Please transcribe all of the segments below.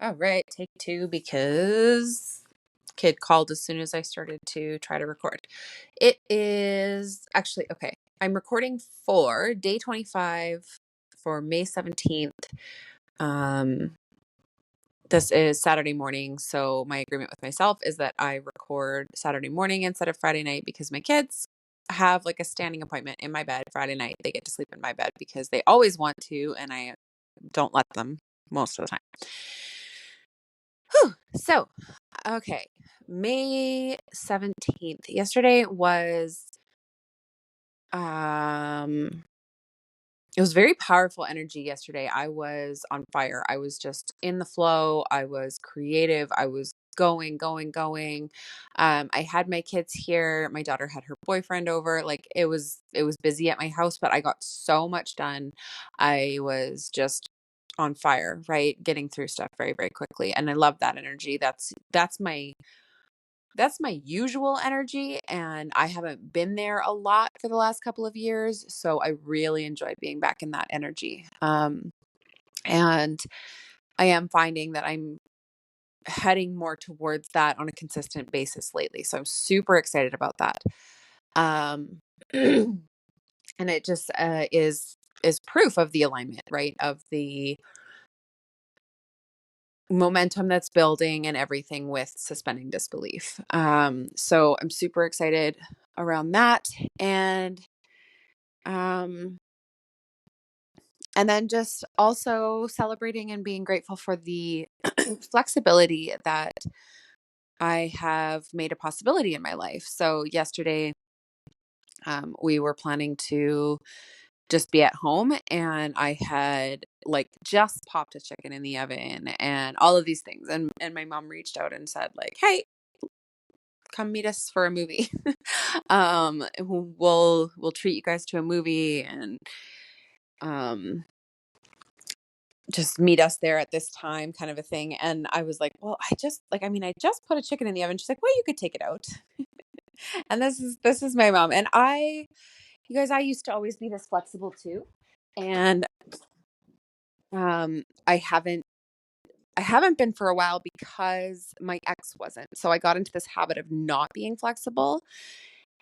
All right, take two because kid called as soon as I started to try to record. It is actually okay. I'm recording for day 25 for May 17th. Um, this is Saturday morning, so my agreement with myself is that I record Saturday morning instead of Friday night because my kids have like a standing appointment in my bed Friday night. They get to sleep in my bed because they always want to, and I don't let them most of the time. Whew. So, okay, May 17th. Yesterday was um it was very powerful energy yesterday. I was on fire. I was just in the flow. I was creative. I was going. I had my kids here. My daughter had her boyfriend over. Like it was busy at my house, but I got so much done. I was just on fire, right? Getting through stuff very, very quickly. And I love that energy. That's my usual energy, and I haven't been there a lot for the last couple of years, so I really enjoy being back in that energy. And I am finding that I'm heading more towards that on a consistent basis lately, so I'm super excited about that. Um, and it just is proof of the alignment, right? Of the momentum that's building and everything with suspending disbelief. So I'm super excited around that. And um and then just also celebrating and being grateful for the flexibility that I have made a possibility in my life. So yesterday we were planning to just be at home, and I had like just popped a chicken in the oven and all of these things, and my mom reached out and said like, "Hey, come meet us for a movie. We'll treat you guys to a movie, and um just meet us there at this time," kind of a thing. And I was like, "Well, I just put a chicken in the oven." She's like, "Well, you could take it out." And this is my mom. And you guys, I used to always be this flexible too. And I haven't been for a while because my ex wasn't. So I got into this habit of not being flexible.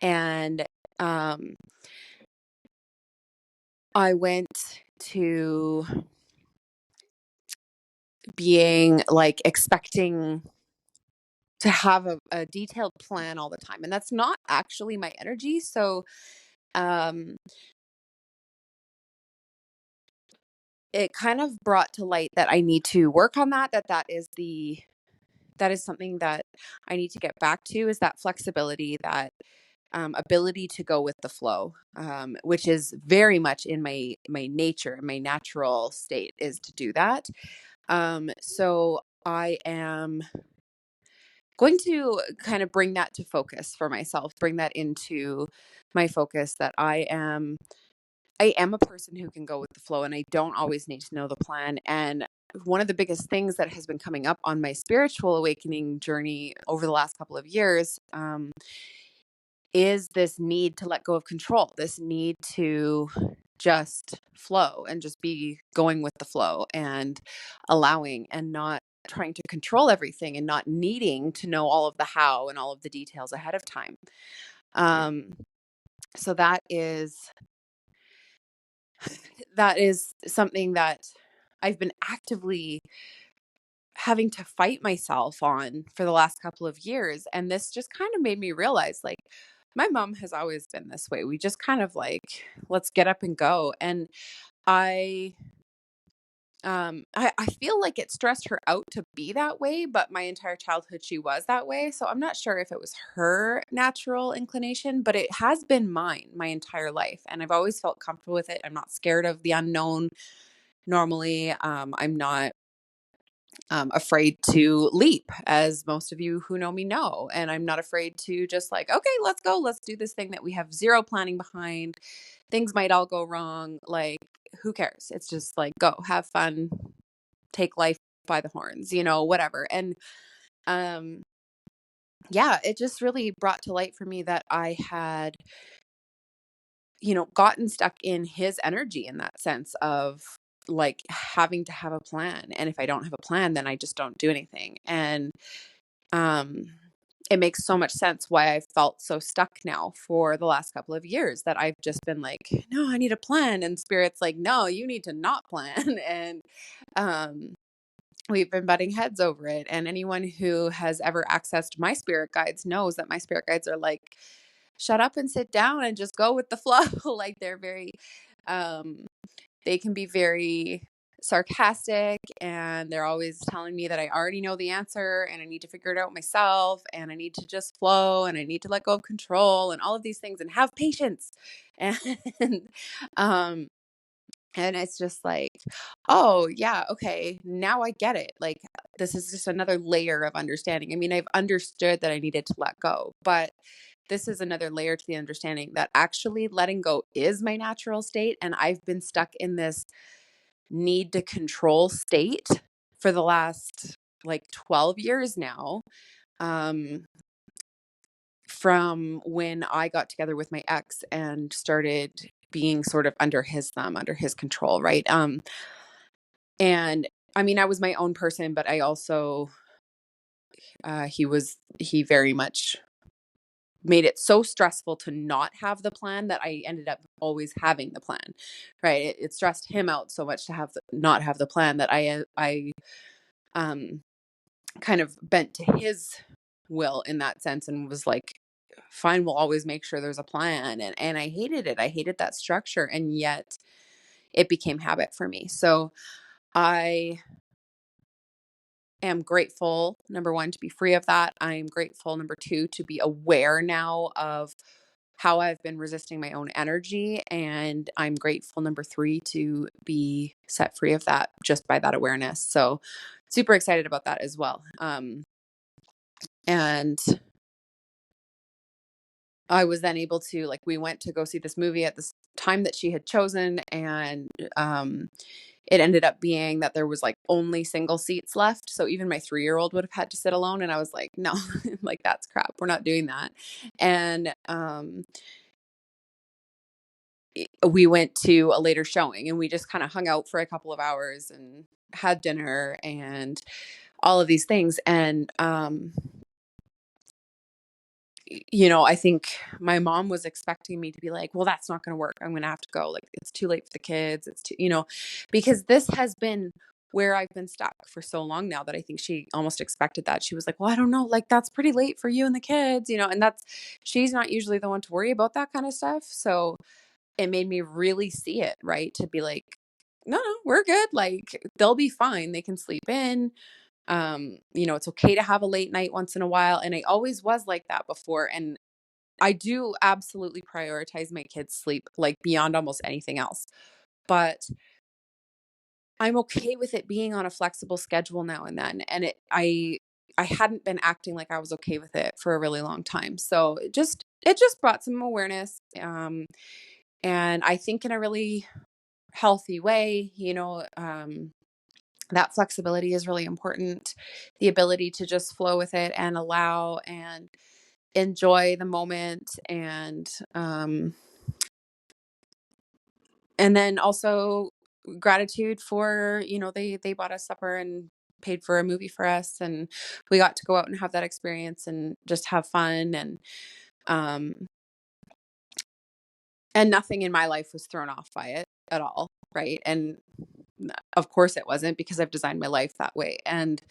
And um I went to being like expecting to have a detailed plan all the time. And that's not actually my energy. So um it kind of brought to light that I need to work on that is something that I need to get back to, is that flexibility, that ability to go with the flow, which is very much in my nature, my natural state is to do that. So I am going to kind of bring that to focus for myself, bring that into my focus, that I am a person who can go with the flow, and I don't always need to know the plan. And one of the biggest things that has been coming up on my spiritual awakening journey over the last couple of years is this need to let go of control, this need to just flow and just be going with the flow and allowing, and not trying to control everything, and not needing to know all of the how and all of the details ahead of time. Um, so that is something that I've been actively having to fight myself on for the last couple of years. And this just kind of made me realize like my mom has always been this way. We just kind of like, let's get up and go. And I I feel like it stressed her out to be that way, but my entire childhood she was that way. So I'm not sure if it was her natural inclination, but it has been mine my entire life. And I've always felt comfortable with it. I'm not scared of the unknown normally. I'm not afraid to leap, as most of you who know me know. And I'm not afraid to just like, okay, let's go. Let's do this thing that we have zero planning behind. Things might all go wrong. Like, who cares? It's just like, go have fun, take life by the horns, whatever. And um, yeah, it just really brought to light for me that I had, gotten stuck in his energy, in that sense of like having to have a plan. And if I don't have a plan, then I just don't do anything. And um, it makes so much sense why I felt so stuck now for the last couple of years, that I've just been like, no, I need a plan. And Spirit's like, no, you need to not plan. And um, we've been butting heads over it. And anyone who has ever accessed my spirit guides knows that my spirit guides are like, shut up and sit down and just go with the flow. Like they're very, um, they can be very sarcastic, and they're always telling me that I already know the answer and I need to figure it out myself, and I need to just flow, and I need to let go of control and all of these things and have patience. And um and it's just like, oh yeah, okay, now I get it. Like this is just another layer of understanding. I mean, I've understood that I needed to let go, but this is another layer to the understanding that actually letting go is my natural state. And I've been stuck in this need to control state for the last like 12 years now. Um, from when I got together with my ex and started being sort of under his thumb, under his control, right? And I mean, I was my own person, but I also, he very much made it so stressful to not have the plan that I ended up always having the plan, right? It stressed him out so much to not have the plan that um, kind of bent to his will in that sense, and was like, fine, we'll always make sure there's a plan. And I hated it. I hated that structure. And yet it became habit for me. So I am grateful, number one, to be free of that. I'm grateful, number two, to be aware now of how I've been resisting my own energy. And I'm grateful, number three, to be set free of that just by that awareness. So super excited about that as well. And I was then able to, like, we went to go see this movie at this time that she had chosen. And it ended up being that there was like only single seats left. So even my 3-year-old would have had to sit alone. And I was like, no, like that's crap. We're not doing that. And we went to a later showing, and we just kind of hung out for a couple of hours and had dinner and all of these things. And I think my mom was expecting me to be like, well, that's not going to work. I'm going to have to go. Like, it's too late for the kids. It's too, because this has been where I've been stuck for so long now, that I think she almost expected that. She was like, well, I don't know. Like, that's pretty late for you and the kids, and she's not usually the one to worry about that kind of stuff. So it made me really see it, right? To be like, no, we're good. Like, they'll be fine. They can sleep in. It's okay to have a late night once in a while. And I always was like that before. And I do absolutely prioritize my kids' sleep, like beyond almost anything else. But I'm okay with it being on a flexible schedule now and then. And I hadn't been acting like I was okay with it for a really long time. So it just brought some awareness. And I think in a really healthy way, that flexibility is really important. The ability to just flow with it and allow and enjoy the moment. And then also gratitude for, they bought us supper and paid for a movie for us, and we got to go out and have that experience and just have fun. Um and nothing in my life was thrown off by it at all, right? And of course it wasn't, because I've designed my life that way. And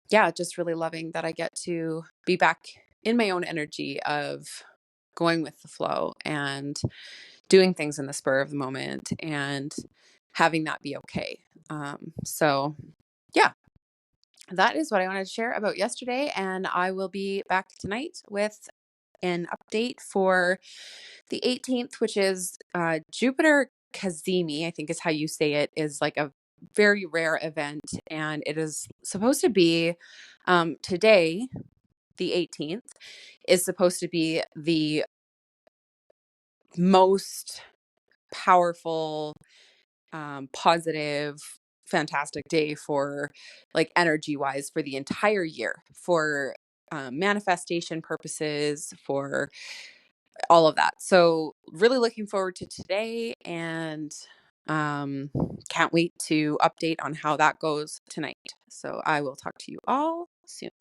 yeah, just really loving that I get to be back in my own energy of going with the flow and doing things in the spur of the moment and having that be okay. So yeah, that is what I wanted to share about yesterday. And I will be back tonight with an update for the 18th, which is Jupiter Kazemi, I think is how you say it, is like a very rare event. And it is supposed to be today, the 18th, is supposed to be the most powerful, positive, fantastic day for, like, energy wise, for the entire year, for manifestation purposes, for all of that. So really looking forward to today. And Um, can't wait to update on how that goes tonight. So I will talk to you all soon.